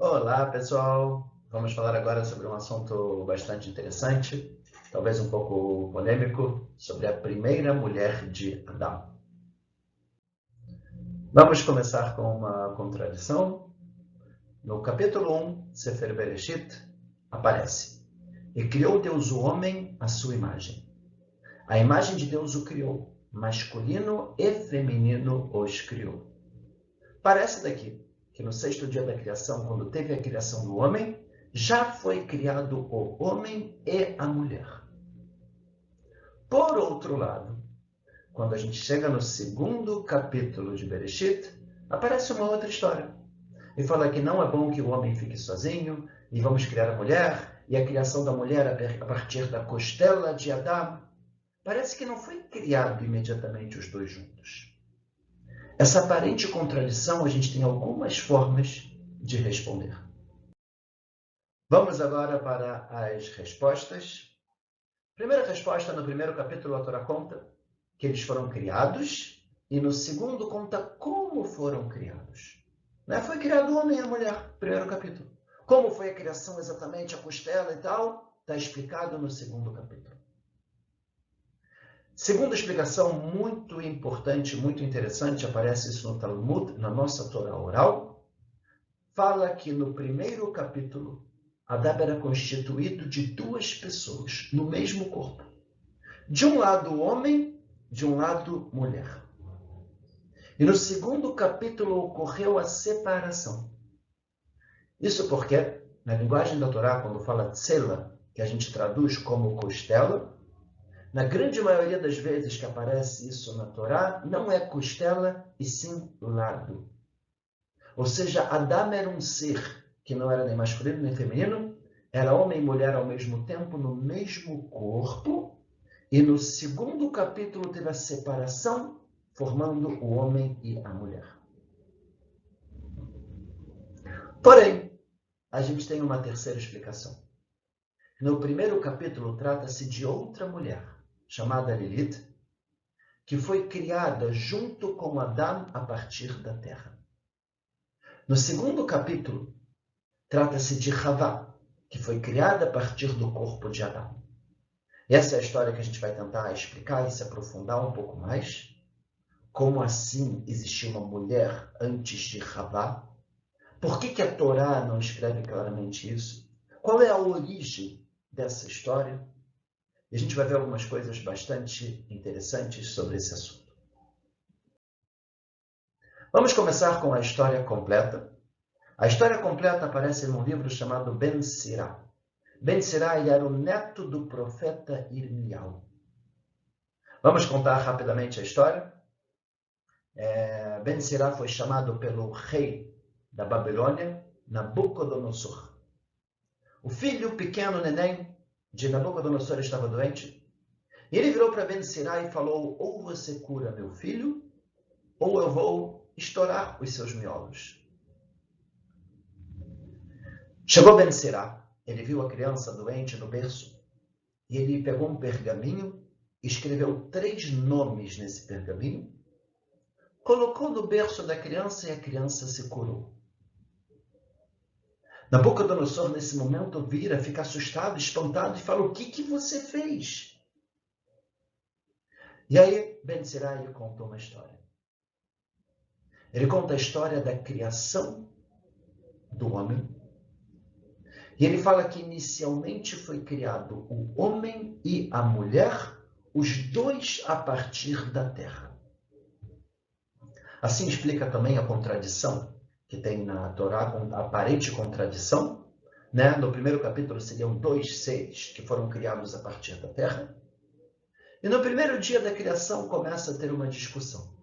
Olá, pessoal! Vamos falar agora sobre um assunto bastante interessante, talvez um pouco polêmico, sobre a primeira mulher de Adão. Vamos começar com uma contradição. No capítulo 1, Sefer Bereshit, aparece: E criou Deus o homem à sua imagem. A imagem de Deus o criou, masculino e feminino os criou. Parece daqui que no sexto dia da criação, quando teve a criação do homem, já foi criado o homem e a mulher. Por outro lado, quando a gente chega no segundo capítulo de Bereshit, aparece uma outra história. E fala que não é bom que o homem fique sozinho, e vamos criar a mulher, e a criação da mulher a partir da costela de Adão. Parece que não foi criado imediatamente os dois juntos. Essa aparente contradição, a gente tem algumas formas de responder. Vamos agora para as respostas. Primeira resposta, no primeiro capítulo, a Torá conta que eles foram criados, e no segundo conta como foram criados. Foi criado o homem e a mulher, primeiro capítulo. Como foi a criação exatamente, a costela e tal, está explicado no segundo capítulo. Segunda explicação muito importante, muito interessante, aparece isso no Talmud, na nossa Torá oral, fala que no primeiro capítulo, Adão era constituído de duas pessoas, no mesmo corpo. De um lado homem, de um lado mulher. E no segundo capítulo ocorreu a separação. Isso porque, na linguagem da Torá, quando fala tsela, que a gente traduz como costela, na grande maioria das vezes que aparece isso na Torá, não é costela e sim lado. Ou seja, Adão era um ser que não era nem masculino nem feminino, era homem e mulher ao mesmo tempo, no mesmo corpo, e no segundo capítulo teve a separação, formando o homem e a mulher. Porém, a gente tem uma terceira explicação. No primeiro capítulo trata-se de outra mulher, chamada Lilith, que foi criada junto com Adão a partir da terra. No segundo capítulo, trata-se de Havá, que foi criada a partir do corpo de Adão. Essa é a história que a gente vai tentar explicar e se aprofundar um pouco mais. Como assim existia uma mulher antes de Havá? Por que a Torá não escreve claramente isso? Qual é a origem dessa história? E a gente vai ver algumas coisas bastante interessantes sobre esse assunto. Vamos começar com a história completa. A história completa aparece num livro chamado Ben Sirá. Ben Sirá era o neto do profeta Irmial. Vamos contar rapidamente a história. Ben Sirá foi chamado pelo rei da Babilônia, Nabucodonosor. O filho pequeno, neném, de Nabucodonosor estava doente. E ele virou para Ben Sirá e falou: ou você cura meu filho, ou eu vou estourar os seus miolos. Chegou Ben Sirá, ele viu a criança doente no berço, e ele pegou um pergaminho, escreveu 3 nomes nesse pergaminho, colocou no berço da criança e a criança se curou. Nabucodonosor, nesse momento, vira, fica assustado, espantado e fala: o que você fez? E aí, Ben Sirá contou uma história. Ele conta a história da criação do homem. E ele fala que inicialmente foi criado o homem e a mulher, os dois a partir da terra. Assim explica também a contradição que tem na Torá, a aparente contradição. No primeiro capítulo seriam 2 seres que foram criados a partir da terra. E no primeiro dia da criação começa a ter uma discussão.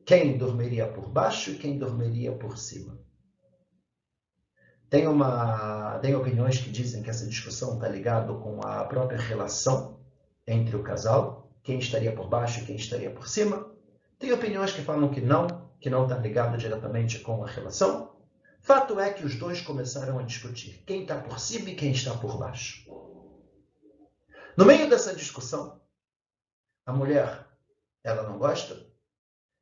Quem dormiria por baixo e quem dormiria por cima? Tem opiniões que dizem que essa discussão está ligada com a própria relação entre o casal, quem estaria por baixo e quem estaria por cima. Tem opiniões que falam que não está ligado diretamente com a relação. Fato é que os dois começaram a discutir quem está por cima e quem está por baixo. No meio dessa discussão, a mulher, ela não gosta,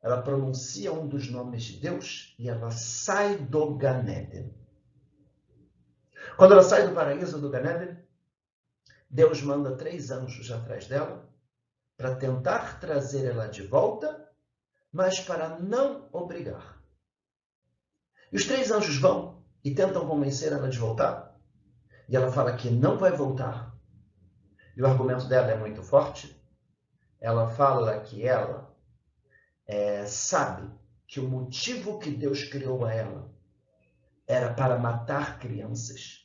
ela pronuncia um dos nomes de Deus e ela sai do Gan Eden. Quando ela sai do paraíso do Gan Eden, Deus manda 3 anjos atrás dela para tentar trazer ela de volta, mas para não obrigar. E os 3 anjos vão e tentam convencer ela de voltar. E ela fala que não vai voltar. E o argumento dela é muito forte. Ela fala que ela sabe que o motivo que Deus criou a ela era para matar crianças,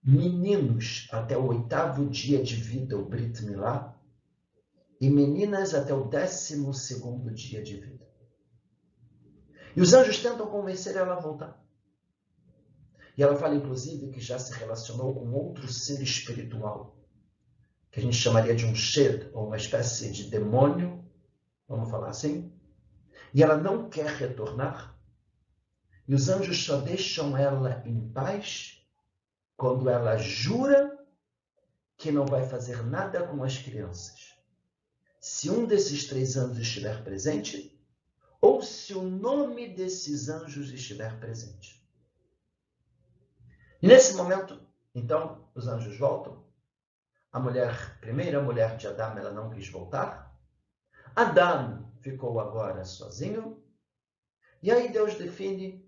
meninos até o 8º dia de vida, o Brit Milá, e meninas até o 12º dia de vida. E os anjos tentam convencer ela a voltar. E ela fala, inclusive, que já se relacionou com outro ser espiritual, que a gente chamaria de um shed, ou uma espécie de demônio, vamos falar assim. E ela não quer retornar. E os anjos só deixam ela em paz quando ela jura que não vai fazer nada com as crianças. Se um desses 3 anjos estiver presente, ou se o nome desses anjos estiver presente. E nesse momento, então, os anjos voltam. A primeira mulher de Adão, ela não quis voltar. Adão ficou agora sozinho. E aí Deus define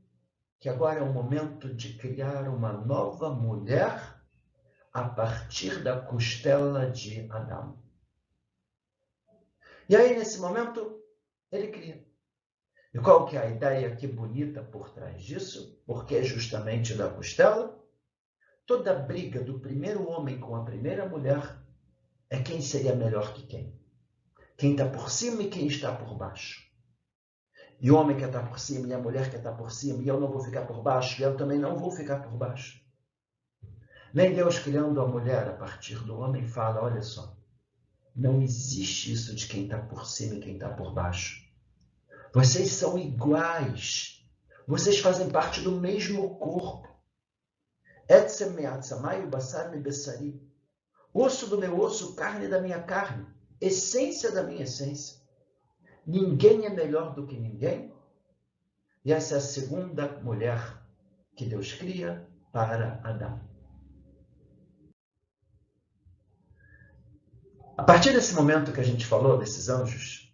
que agora é o momento de criar uma nova mulher a partir da costela de Adão. E aí, nesse momento, ele cria. E qual que é a ideia que bonita por trás disso? Porque é justamente da costela. Toda a briga do primeiro homem com a primeira mulher é quem seria melhor que quem. Quem está por cima e quem está por baixo. E o homem quer estar por cima e a mulher quer estar por cima, e eu não vou ficar por baixo, e eu também não vou ficar por baixo. Nem Deus, criando a mulher a partir do homem, fala, olha só, não existe isso de quem está por cima e quem está por baixo. Vocês são iguais. Vocês fazem parte do mesmo corpo. Etzem me'atzamai u'basar me'bessari. Osso do meu osso, carne da minha carne. Essência da minha essência. Ninguém é melhor do que ninguém. E essa é a segunda mulher que Deus cria para Adão. A partir desse momento que a gente falou desses anjos,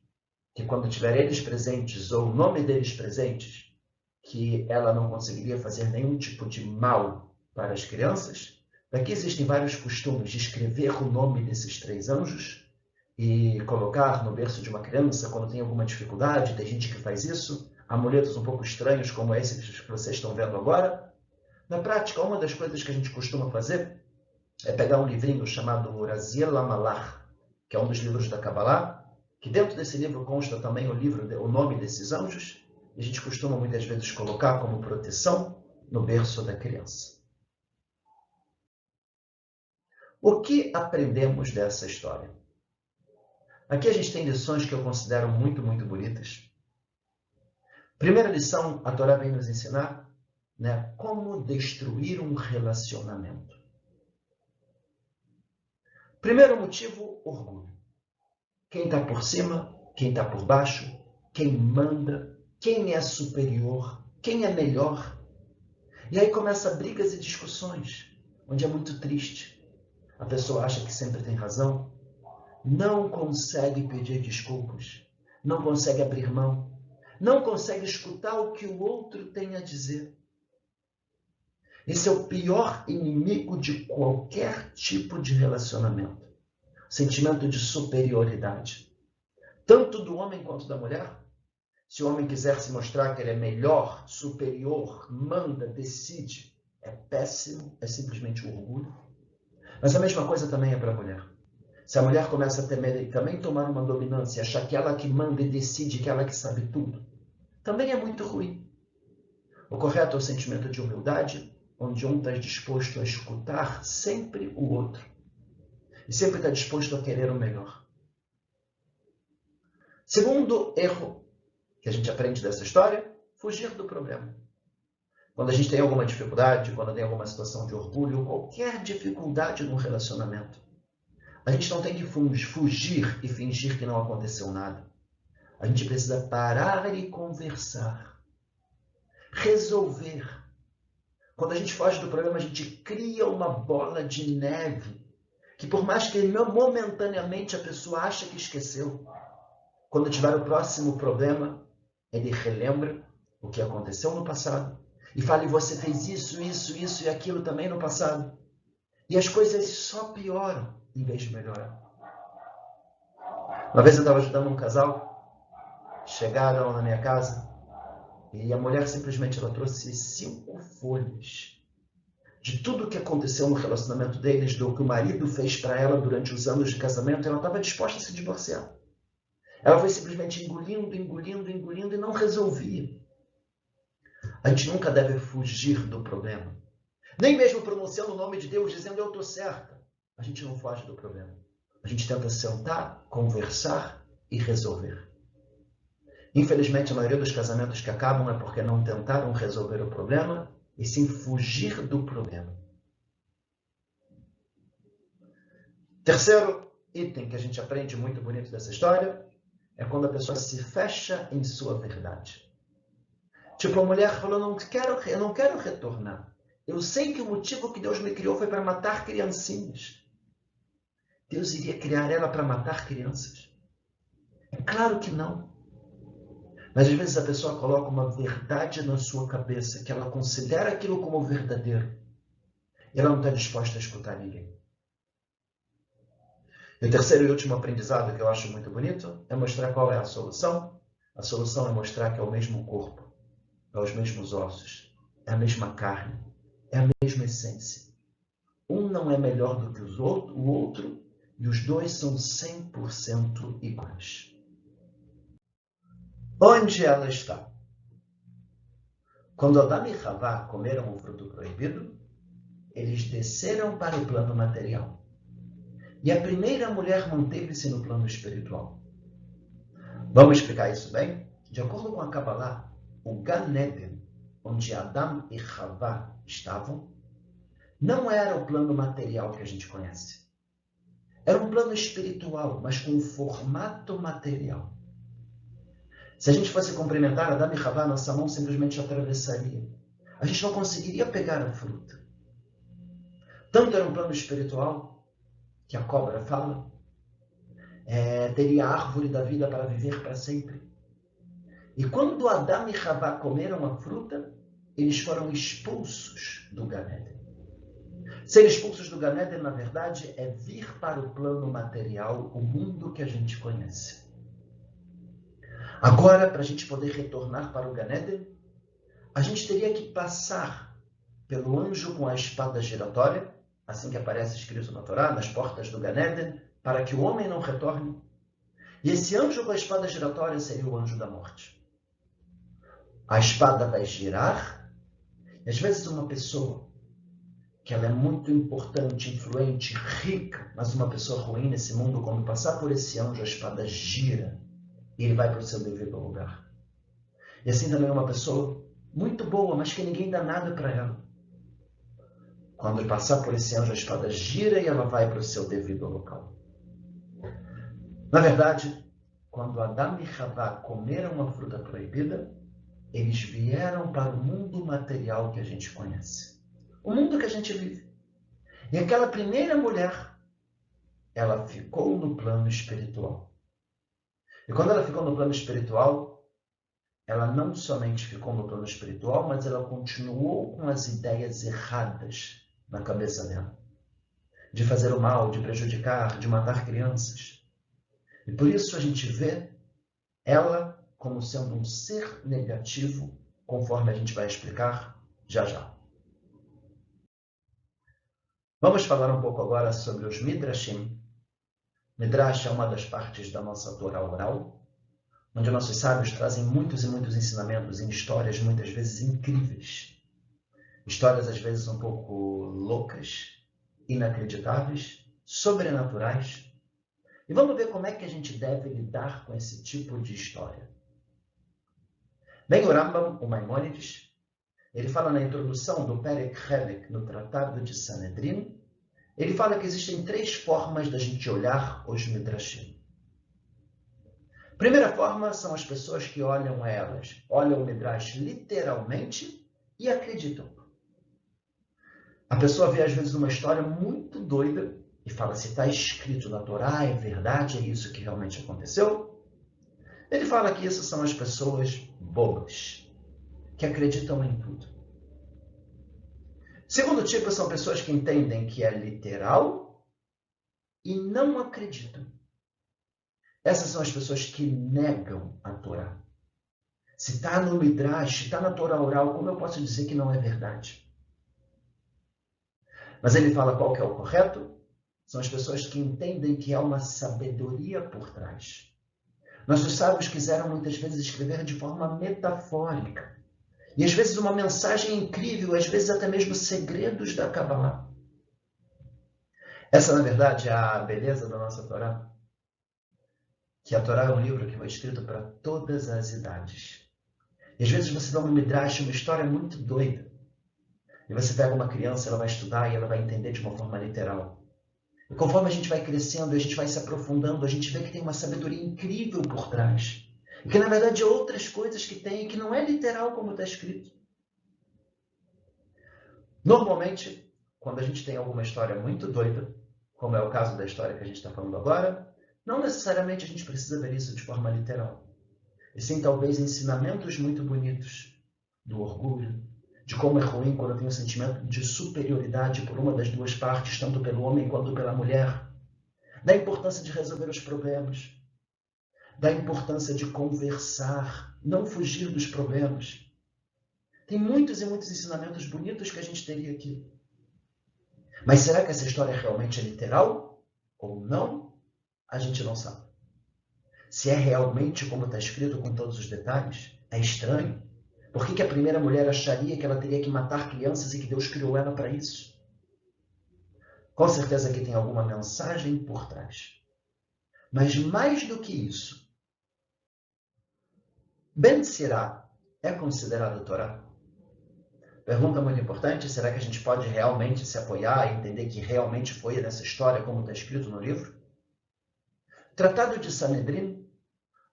que quando tiver eles presentes, ou o nome deles presentes, que ela não conseguiria fazer nenhum tipo de mal para as crianças, daqui existem vários costumes de escrever o nome desses 3 anjos e colocar no berço de uma criança quando tem alguma dificuldade. Tem gente que faz isso, amuletos um pouco estranhos como esse que vocês estão vendo agora. Na prática, uma das coisas que a gente costuma fazer é pegar um livrinho chamado Raziel HaMalach, que é um dos livros da Kabbalah, que dentro desse livro consta também o nome desses anjos, e a gente costuma muitas vezes colocar como proteção no berço da criança. O que aprendemos dessa história? Aqui a gente tem lições que eu considero muito, muito bonitas. Primeira lição, a Torá vem nos ensinar, como destruir um relacionamento. Primeiro motivo, orgulho. Quem está por cima, quem está por baixo, quem manda, quem é superior, quem é melhor. E aí começam brigas e discussões, onde é muito triste. A pessoa acha que sempre tem razão, não consegue pedir desculpas, não consegue abrir mão, não consegue escutar o que o outro tem a dizer. Esse é o pior inimigo de qualquer tipo de relacionamento. Sentimento de superioridade. Tanto do homem quanto da mulher. Se o homem quiser se mostrar que ele é melhor, superior, manda, decide, é péssimo, é simplesmente um orgulho. Mas a mesma coisa também é para a mulher. Se a mulher começa a temer e também tomar uma dominância, achar que ela que manda e decide, que ela que sabe tudo, também é muito ruim. O correto é o sentimento de humildade, onde um está disposto a escutar sempre o outro. E sempre está disposto a querer o melhor. Segundo erro que a gente aprende dessa história, fugir do problema. Quando a gente tem alguma dificuldade, quando tem alguma situação de orgulho, qualquer dificuldade no relacionamento, a gente não tem que fugir e fingir que não aconteceu nada. A gente precisa parar e conversar. Resolver. Quando a gente foge do problema, a gente cria uma bola de neve, que por mais que momentaneamente a pessoa acha que esqueceu, quando tiver o próximo problema, ele relembra o que aconteceu no passado e fala, e você fez isso, isso, isso e aquilo também no passado. E as coisas só pioram em vez de melhorar. Uma vez eu estava ajudando um casal, chegaram na minha casa e a mulher simplesmente ela trouxe 5 folhas de tudo o que aconteceu no relacionamento deles, do que o marido fez para ela durante os anos de casamento, ela estava disposta a se divorciar. Ela foi simplesmente engolindo, engolindo, engolindo e não resolvia. A gente nunca deve fugir do problema. Nem mesmo pronunciando o nome de Deus, dizendo eu estou certa. A gente não foge do problema. A gente tenta sentar, conversar e resolver. Infelizmente, a maioria dos casamentos que acabam é porque não tentaram resolver o problema e sim fugir do problema. Terceiro item que a gente aprende muito bonito dessa história é quando a pessoa se fecha em sua verdade. Tipo, a mulher falou, eu não quero retornar. Eu sei que o motivo que Deus me criou foi para matar criancinhas. Deus iria criar ela para matar crianças? É claro que não. Mas às vezes a pessoa coloca uma verdade na sua cabeça, que ela considera aquilo como verdadeiro. E ela não está disposta a escutar ninguém. E o terceiro e último aprendizado que eu acho muito bonito é mostrar qual é a solução. A solução é mostrar que é o mesmo corpo, é os mesmos ossos, é a mesma carne, é a mesma essência. Um não é melhor do que o outro, e os dois são 100% iguais. Onde ela está? Quando Adão e Havá comeram o fruto proibido, eles desceram para o plano material. E a primeira mulher manteve-se no plano espiritual. Vamos explicar isso bem? De acordo com a Kabbalah, o Gan Eden, onde Adão e Havá estavam, não era o plano material que a gente conhece. Era um plano espiritual, mas com um formato material. Se a gente fosse cumprimentar Adão e Havá, nossa mão simplesmente atravessaria. A gente não conseguiria pegar a fruta. Tanto era um plano espiritual, que a cobra fala, teria a árvore da vida para viver para sempre. E quando Adão e Havá comeram a fruta, eles foram expulsos do Gan Eden. Ser expulsos do Gan Eden, na verdade, é vir para o plano material, o mundo que a gente conhece. Agora, para a gente poder retornar para o Gan Eden, a gente teria que passar pelo anjo com a espada giratória, assim que aparece escrito na Torá, nas portas do Gan Eden, para que o homem não retorne. E esse anjo com a espada giratória seria o anjo da morte. A espada vai girar, e às vezes uma pessoa que ela é muito importante, influente, rica, mas uma pessoa ruim nesse mundo, quando passar por esse anjo, a espada gira e ele vai para o seu devido lugar. E assim também uma pessoa muito boa, mas que ninguém dá nada para ela. Quando ele passar por esse anjo, a espada gira e ela vai para o seu devido local. Na verdade, quando Adão e Havá comeram a fruta proibida, eles vieram para o mundo material que a gente conhece. O mundo que a gente vive. E aquela primeira mulher, ela ficou no plano espiritual. E quando ela ficou no plano espiritual, ela não somente ficou no plano espiritual, mas ela continuou com as ideias erradas na cabeça dela. De fazer o mal, de prejudicar, de matar crianças. E por isso a gente vê ela como sendo um ser negativo, conforme a gente vai explicar já já. Vamos falar um pouco agora sobre os Midrashim. Midrash é uma das partes da nossa Torá oral, onde nossos sábios trazem muitos e muitos ensinamentos em histórias muitas vezes incríveis. Histórias às vezes um pouco loucas, inacreditáveis, sobrenaturais. E vamos ver como é que a gente deve lidar com esse tipo de história. Bem, o Rambam, o Maimônides, ele fala na introdução do Perek Helek, no Tratado de Sanedrim, ele fala que existem 3 formas da gente olhar os Midrashim. Primeira forma são as pessoas que olham o Midrash literalmente e acreditam. A pessoa vê às vezes uma história muito doida e fala, se está escrito na Torá, é verdade, é isso que realmente aconteceu? Ele fala que essas são as pessoas bobas, que acreditam em tudo. Segundo tipo, são pessoas que entendem que é literal e não acreditam. Essas são as pessoas que negam a Torá. Se está no Midrash, se está na Torá oral, como eu posso dizer que não é verdade? Mas ele fala qual que é o correto? São as pessoas que entendem que há uma sabedoria por trás. Nossos sábios quiseram muitas vezes escrever de forma metafórica. E às vezes uma mensagem incrível, às vezes até mesmo segredos da Kabbalah. Essa, na verdade, é a beleza da nossa Torá. Que a Torá é um livro que foi escrito para todas as idades. E às vezes você dá um midrash, uma história muito doida. E você pega uma criança, ela vai estudar e ela vai entender de uma forma literal. E conforme a gente vai crescendo, a gente vai se aprofundando, a gente vê que tem uma sabedoria incrível por trás. E que, na verdade, outras coisas que tem, que não é literal como está escrito. Normalmente, quando a gente tem alguma história muito doida, como é o caso da história que a gente está falando agora, não necessariamente a gente precisa ver isso de forma literal. E sim, talvez, ensinamentos muito bonitos do orgulho, de como é ruim quando tem um sentimento de superioridade por uma das duas partes, tanto pelo homem quanto pela mulher, da importância de resolver os problemas, da importância de conversar, não fugir dos problemas. Tem muitos e muitos ensinamentos bonitos que a gente teria aqui. Mas será que essa história realmente é literal ou não? A gente não sabe. Se é realmente como está escrito com todos os detalhes, é estranho. Por que a primeira mulher acharia que ela teria que matar crianças e que Deus criou ela para isso? Com certeza que tem alguma mensagem por trás. Mas mais do que isso, Ben Sirá é considerado Torá? Pergunta muito importante, será que a gente pode realmente se apoiar e entender que realmente foi nessa história como está escrito no livro? Tratado de Sanedrin,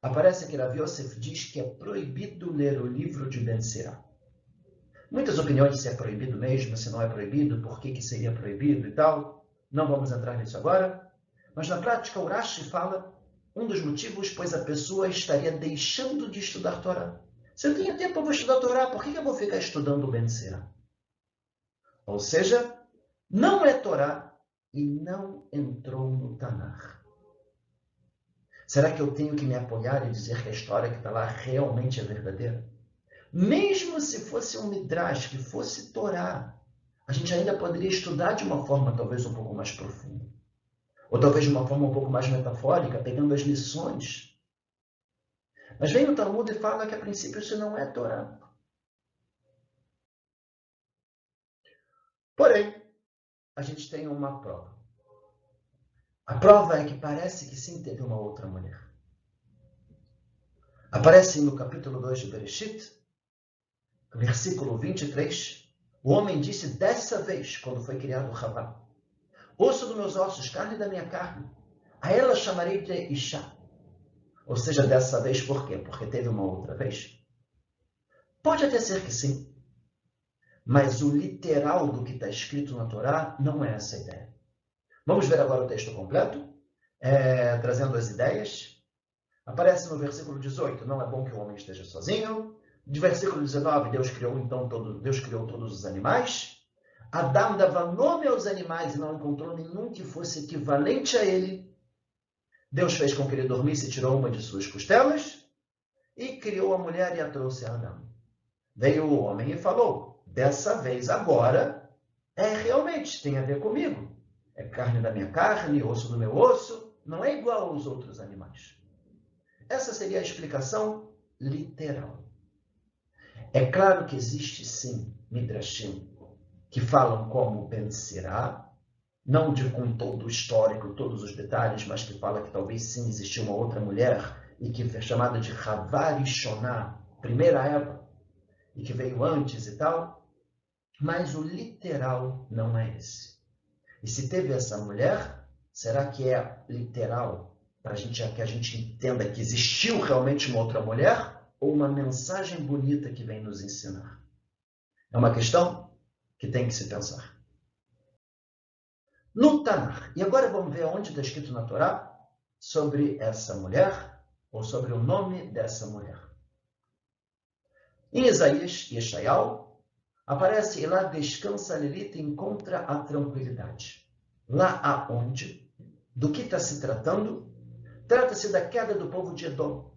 aparece que Rav Yosef diz que é proibido ler o livro de Ben Sirá. Muitas opiniões se é proibido mesmo, se não é proibido, por que seria proibido e tal. Não vamos entrar nisso agora. Mas na prática, o Rashi fala um dos motivos, pois a pessoa estaria deixando de estudar Torá. Se eu tenho tempo, eu vou estudar Torá, por que eu vou ficar estudando Ben Sirá? Ou seja, não é Torá e não entrou no Tanakh. Será que eu tenho que me apoiar e dizer que a história que está lá realmente é verdadeira? Mesmo se fosse um Midrash, que fosse Torá, a gente ainda poderia estudar de uma forma talvez um pouco mais profunda. Ou talvez de uma forma um pouco mais metafórica, pegando as lições. Mas vem o Talmud e fala que a princípio isso não é Torá. Porém, a gente tem uma prova. A prova é que parece que sim teve uma outra mulher. Aparece no capítulo 2 de Bereshit, versículo 23, o homem disse dessa vez, quando foi criado Havá, osso dos meus ossos, carne da minha carne, a ela chamarei de Isha. Ou seja, dessa vez por quê? Porque teve uma outra vez? Pode até ser que sim, mas o literal do que está escrito na Torá não é essa ideia. Vamos ver agora o texto completo, trazendo as ideias. Aparece no versículo 18, não é bom que o homem esteja sozinho. De versículo 19, Deus criou todos os animais. Adão dava nome aos animais e não encontrou nenhum que fosse equivalente a ele. Deus fez com que ele dormisse e tirou uma de suas costelas e criou a mulher e a trouxe a Adão. Veio o homem e falou, dessa vez agora, realmente tem a ver comigo. É carne da minha carne, osso do meu osso, não é igual aos outros animais. Essa seria a explicação literal. É claro que existe sim Midrashim que falam como Ben Sirá, não com todo o histórico, todos os detalhes, mas que fala que talvez sim existiu uma outra mulher e que foi chamada de Havá Rishoná, primeira Eva, e que veio antes e tal, mas o literal não é esse. E se teve essa mulher, será que é literal para que a gente entenda que existiu realmente uma outra mulher ou uma mensagem bonita que vem nos ensinar? É uma questão que tem que se pensar. No Tanakh. E agora vamos ver onde está escrito na Torá sobre essa mulher, ou sobre o nome dessa mulher. Em Isaías e Yeshayahu, aparece e lá descansa Lilith e encontra a tranquilidade. Lá aonde, do que está se tratando? Trata-se da queda do povo de Edom,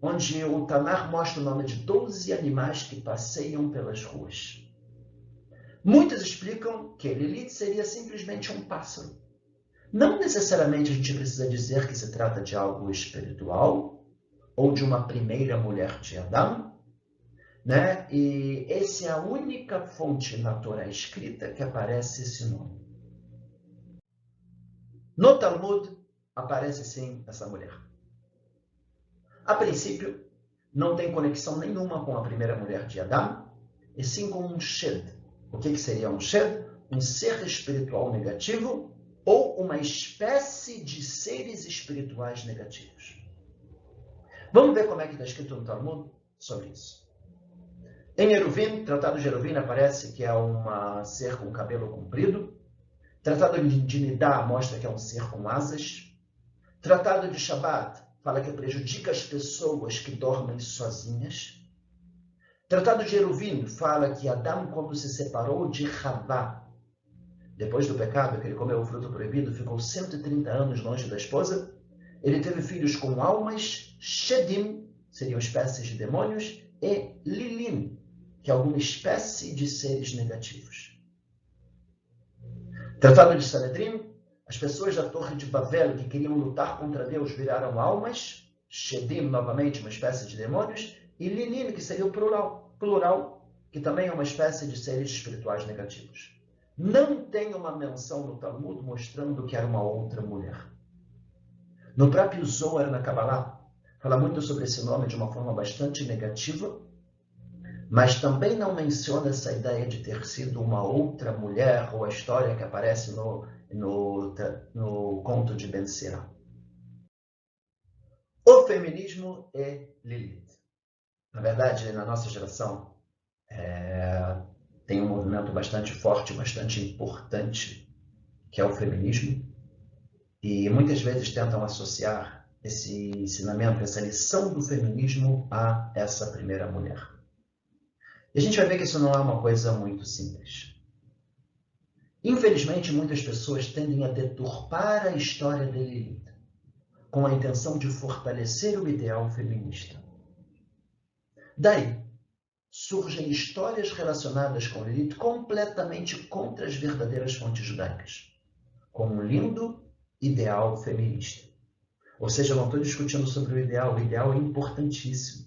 onde o Tanakh mostra o nome de 12 animais que passeiam pelas ruas. Muitos explicam que Lilith seria simplesmente um pássaro. Não necessariamente a gente precisa dizer que se trata de algo espiritual ou de uma primeira mulher de Adão, né? E essa é a única fonte na Torá escrita que aparece esse nome. No Talmud aparece sim essa mulher. A princípio, não tem conexão nenhuma com a primeira mulher de Adão, e sim com um Shed. O que seria um Shed? Um ser espiritual negativo ou uma espécie de seres espirituais negativos. Vamos ver como é que está escrito no Talmud sobre isso. Em Eruvin, Tratado de Eruvin, aparece que é um ser com cabelo comprido. Tratado de Nidá mostra que é um ser com asas. Tratado de Shabbat fala que prejudica as pessoas que dormem sozinhas. Tratado de Eruvin fala que Adão, quando se separou de Havá, depois do pecado, que ele comeu o fruto proibido, ficou 130 anos longe da esposa. Ele teve filhos com almas, Shedim, seriam espécies de demônios, e Lilim, que é alguma espécie de seres negativos. Tratado de Sanedrim, as pessoas da Torre de Babel que queriam lutar contra Deus viraram almas, Shedim, novamente, uma espécie de demônios, e Lilim, que seria o plural, que também é uma espécie de seres espirituais negativos. Não tem uma menção no Talmud mostrando que era uma outra mulher. No próprio Zohar, na Kabbalah, fala muito sobre esse nome de uma forma bastante negativa, mas também não menciona essa ideia de ter sido uma outra mulher ou a história que aparece no conto de Ben Sira. O feminismo é Lilith. Na verdade, na nossa geração, tem um movimento bastante forte, bastante importante, que é o feminismo, e muitas vezes tentam associar esse ensinamento, essa lição do feminismo a essa primeira mulher. E a gente vai ver que isso não é uma coisa muito simples. Infelizmente, muitas pessoas tendem a deturpar a história de Lilith, com a intenção de fortalecer o ideal feminista. Daí, surgem histórias relacionadas com Lilith completamente contra as verdadeiras fontes judaicas, com um lindo ideal feminista. Ou seja, eu não estou discutindo sobre o ideal é importantíssimo.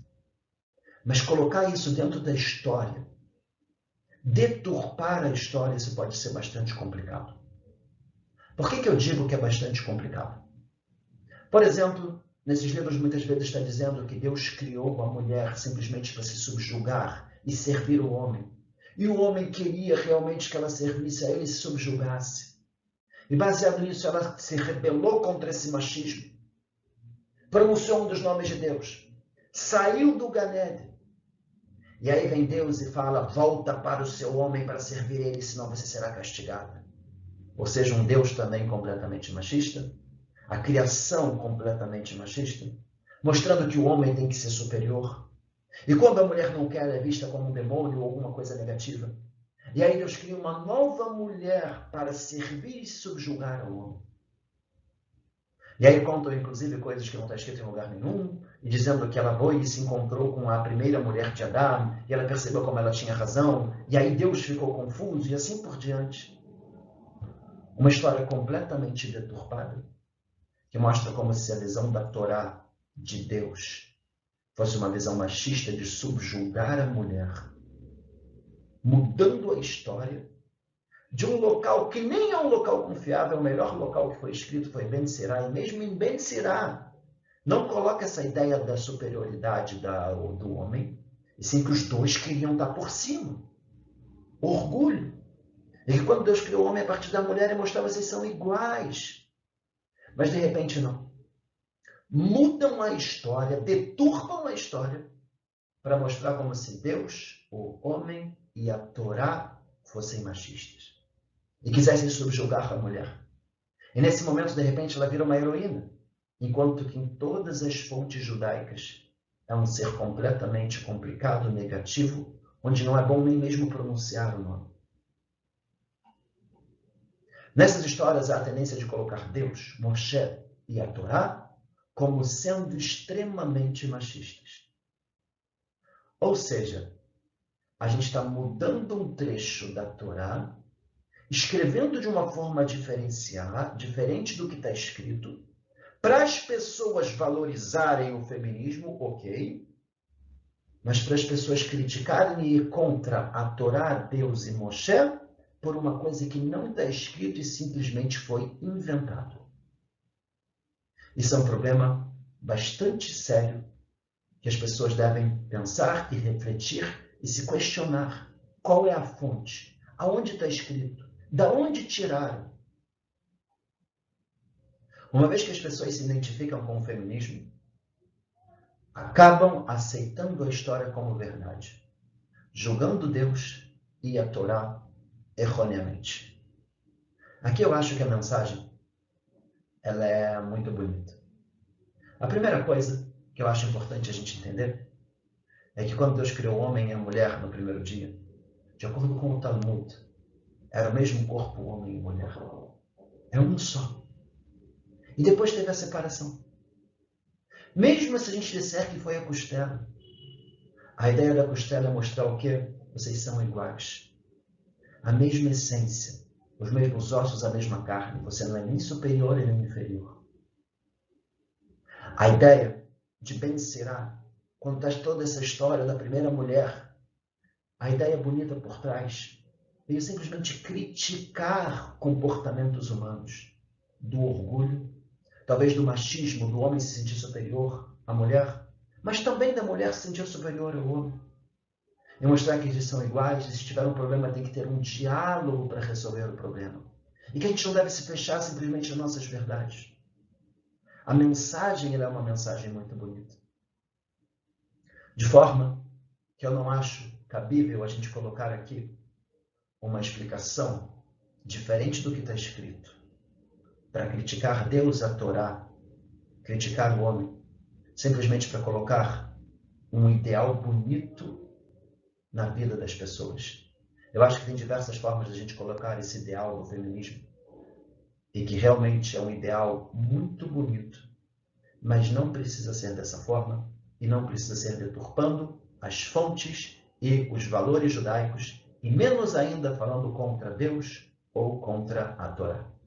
Mas colocar isso dentro da história, deturpar a história, isso pode ser bastante complicado. Por que eu digo que é bastante complicado? Por exemplo, nesses livros muitas vezes está dizendo que Deus criou a mulher simplesmente para se subjugar e servir o homem. E o homem queria realmente que ela servisse a ele e se subjugasse. E baseado nisso, ela se rebelou contra esse machismo. Pronunciou um dos nomes de Deus. Saiu do Ganed. E aí vem Deus e fala, volta para o seu homem para servir ele, senão você será castigada. Ou seja, um Deus também completamente machista. A criação completamente machista. Mostrando que o homem tem que ser superior. E quando a mulher não quer, é vista como um demônio ou alguma coisa negativa. E aí Deus cria uma nova mulher para servir e subjugar ao homem. E aí contam, inclusive, coisas que não está escrito em lugar nenhum, e dizendo que ela foi e se encontrou com a primeira mulher de Adão, e ela percebeu como ela tinha razão, e aí Deus ficou confuso, e assim por diante. Uma história completamente deturpada, que mostra como se a visão da Torá de Deus fosse uma visão machista de subjugar a mulher, mudando a história de um local que nem é um local confiável. O melhor local que foi escrito foi Ben Sira, e mesmo em Ben Sira não coloca essa ideia da superioridade do homem, e sim que os dois queriam estar por cima. Orgulho. E que quando Deus criou o homem a partir da mulher, ele mostrava que vocês são iguais. Mas de repente não. Mudam a história, deturpam a história, para mostrar como se Deus, o homem e a Torá fossem machistas. E quisessem subjugar a mulher. E nesse momento, de repente, ela vira uma heroína, enquanto que em todas as fontes judaicas é um ser completamente complicado, negativo, onde não é bom nem mesmo pronunciar o nome. Nessas histórias, há a tendência de colocar Deus, Moshe e a Torá como sendo extremamente machistas. Ou seja, a gente está mudando um trecho da Torá, escrevendo de uma forma diferente do que está escrito, para as pessoas valorizarem o feminismo, ok, mas para as pessoas criticarem e ir contra a Torá, Deus e Moshe, por uma coisa que não está escrito e simplesmente foi inventado. Isso é um problema bastante sério que as pessoas devem pensar e refletir e se questionar. Qual é a fonte? Aonde está escrito? Da onde tiraram? Uma vez que as pessoas se identificam com o feminismo, acabam aceitando a história como verdade, julgando Deus e a Torá erroneamente. Aqui eu acho que a mensagem ela é muito bonita. A primeira coisa que eu acho importante a gente entender é que quando Deus criou o homem e a mulher no primeiro dia, de acordo com o Talmud, era o mesmo corpo, homem e mulher. É um só. E depois teve a separação. Mesmo se a gente disser que foi a costela, a ideia da costela é mostrar o quê? Vocês são iguais. A mesma essência, os mesmos ossos, a mesma carne. Você não é nem superior e nem inferior. A ideia de Ben Sirá, quando traz toda essa história da primeira mulher, a ideia bonita por trás veio simplesmente criticar comportamentos humanos, do orgulho, talvez do machismo, do homem se sentir superior à mulher, mas também da mulher se sentir superior ao homem. E mostrar que eles são iguais, e se tiver um problema tem que ter um diálogo para resolver o problema. E que a gente não deve se fechar simplesmente nas nossas verdades. A mensagem é uma mensagem muito bonita. De forma que eu não acho cabível a gente colocar aqui uma explicação diferente do que está escrito para criticar Deus, a Torá, criticar o homem, simplesmente para colocar um ideal bonito na vida das pessoas. Eu acho que tem diversas formas de a gente colocar esse ideal do feminismo e que realmente é um ideal muito bonito, mas não precisa ser dessa forma e não precisa ser deturpando as fontes e os valores judaicos e menos ainda falando contra Deus ou contra a Torá.